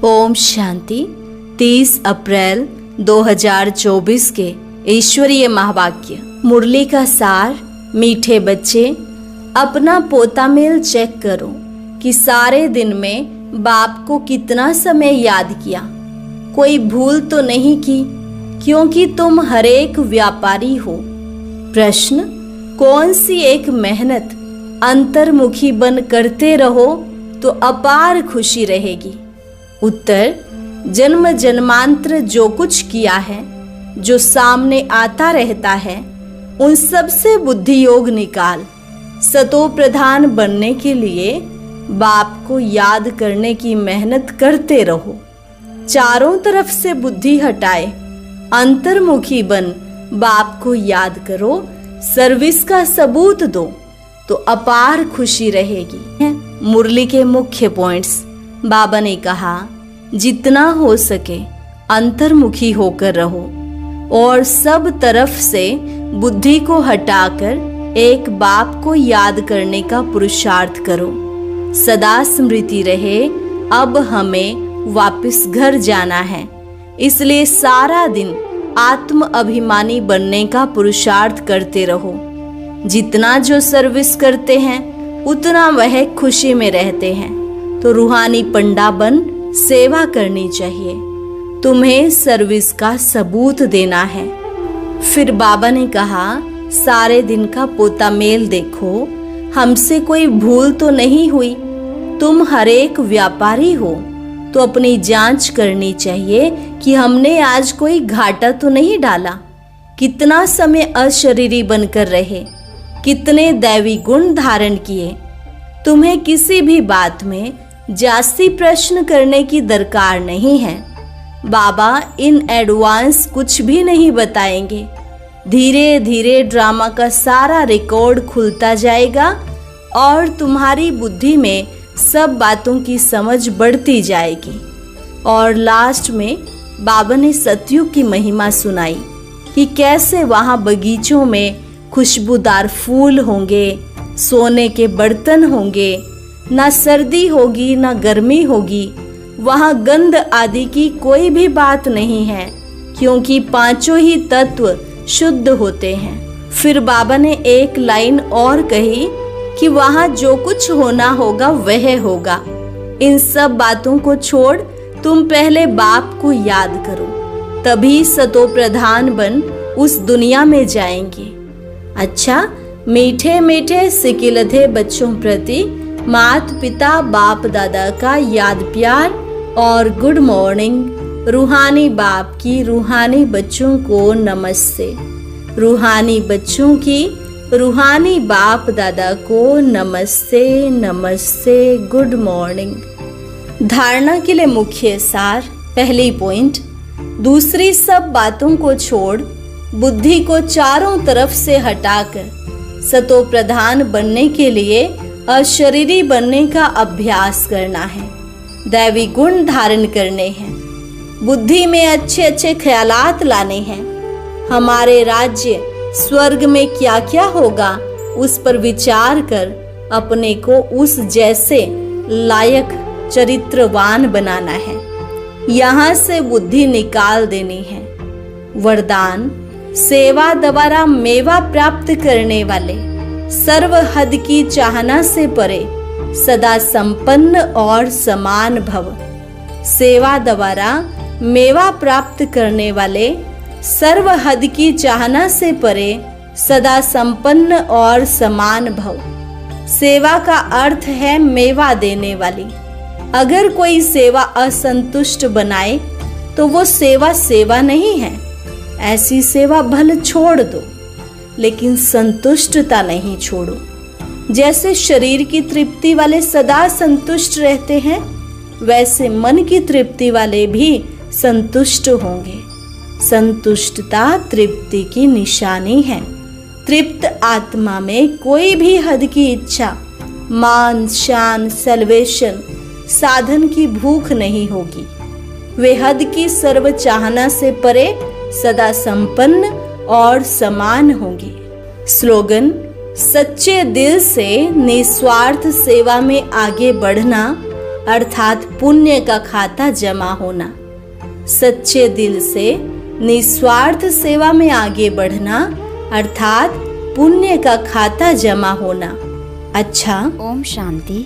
ओम शांति। 30 अप्रैल 2024 के ईश्वरीय महावाक्य। मुरली का सार। मीठे बच्चे, अपना पोता मेल चेक करो कि सारे दिन में बाप को कितना समय याद किया। कोई भूल तो नहीं की, क्योंकि तुम हरेक व्यापारी हो। प्रश्न, कौन सी एक मेहनत अंतर्मुखी बन करते रहो तो अपार खुशी रहेगी। उत्तर, जन्म जन्मांतर जो कुछ किया है, जो सामने आता रहता है, उन सब से बुद्धि योग निकाल सतो प्रधान बनने के लिए बाप को याद करने की मेहनत करते रहो। चारों तरफ से बुद्धि हटाए अंतर्मुखी बन बाप को याद करो। सर्विस का सबूत दो तो अपार खुशी रहेगी। मुरली के मुख्य पॉइंट्स। बाबा ने कहा, जितना हो सके अंतर्मुखी होकर रहो और सब तरफ से बुद्धि को हटाकर एक बाप को याद करने का पुरुषार्थ करो। सदा स्मृति रहे, अब हमें वापस घर जाना है, इसलिए सारा दिन आत्म अभिमानी बनने का पुरुषार्थ करते रहो। जितना जो सर्विस करते हैं उतना वह खुशी में रहते हैं, तो रूहानी पंडा बन सेवा करनी चाहिए। तुम्हें सर्विस का सबूत देना है। फिर बाबा ने कहा, सारे दिन का पोता मेल देखो, हमसे कोई भूल तो नहीं हुई। तुम हरेक व्यापारी हो, तो अपनी जांच करनी चाहिए कि हमने आज कोई घाटा तो नहीं डाला। कितना समय अशरीरी बनकर रहे, कितने दैवी गुण धारण किए। तुम्हें किसी भी बात में जास्ती प्रश्न करने की दरकार नहीं है। बाबा इन एडवांस कुछ भी नहीं बताएंगे। धीरे धीरे ड्रामा का सारा रिकॉर्ड खुलता जाएगा और तुम्हारी बुद्धि में सब बातों की समझ बढ़ती जाएगी। और लास्ट में बाबा ने सतयुग की महिमा सुनाई कि कैसे वहाँ बगीचों में खुशबूदार फूल होंगे, सोने के बर्तन होंगे, ना सर्दी होगी ना गर्मी होगी। वहाँ गंध आदि की कोई भी बात नहीं है, क्योंकि पांचों ही तत्व शुद्ध होते हैं। फिर बाबा ने एक लाइन और कही कि वहाँ जो कुछ होना होगा वह होगा। इन सब बातों को छोड़ तुम पहले बाप को याद करो, तभी सतो प्रधान बन उस दुनिया में जाएंगे। अच्छा, मीठे मीठे सिकिलधे बच्चों प्रति मात पिता बाप दादा का याद प्यार और गुड मॉर्निंग। रूहानी बाप की रूहानी बच्चों को नमस्ते। रूहानी बच्चों की रूहानी बाप दादा को नमस्ते नमस्ते, गुड मॉर्निंग। धारणा के लिए मुख्य सार। पहली पॉइंट, दूसरी सब बातों को छोड़ बुद्धि को चारों तरफ से हटाकर सतो प्रधान बनने के लिए अशरीरी बनने का अभ्यास करना है। दैवी गुण धारण करने हैं। बुद्धि में अच्छे अच्छे ख्यालात लाने हैं। हमारे राज्य स्वर्ग में क्या क्या होगा उस पर विचार कर अपने को उस जैसे लायक चरित्रवान बनाना है। यहाँ से बुद्धि निकाल देनी है। वरदान, सेवा द्वारा मेवा प्राप्त करने वाले, सर्व हद की चाहना से परे, सदा संपन्न और समान भव। सेवा द्वारा मेवा प्राप्त करने वाले, सर्व हद की चाहना से परे, सदा संपन्न और समान भव। सेवा का अर्थ है मेवा देने वाली। अगर कोई सेवा असंतुष्ट बनाए तो वो सेवा सेवा नहीं है। ऐसी सेवा भले छोड़ दो, लेकिन संतुष्टता नहीं छोड़ो। जैसे शरीर की तृप्ति वाले सदा संतुष्ट रहते हैं, वैसे मन की तृप्ति वाले भी संतुष्ट होंगे। संतुष्टता तृप्ति की निशानी है। तृप्त आत्मा में कोई भी हद की इच्छा, मान शान सल्वेशन साधन की भूख नहीं होगी। वे हद की सर्व चाहना से परे सदा संपन्न और समान होंगे। स्लोगन, सच्चे दिल से निस्वार्थ सेवा में आगे बढ़ना अर्थात पुण्य का खाता जमा होना, सच्चे दिल से निस्वार्थ सेवा में आगे बढ़ना अर्थात पुण्य का खाता जमा होना। अच्छा, ओम शांति।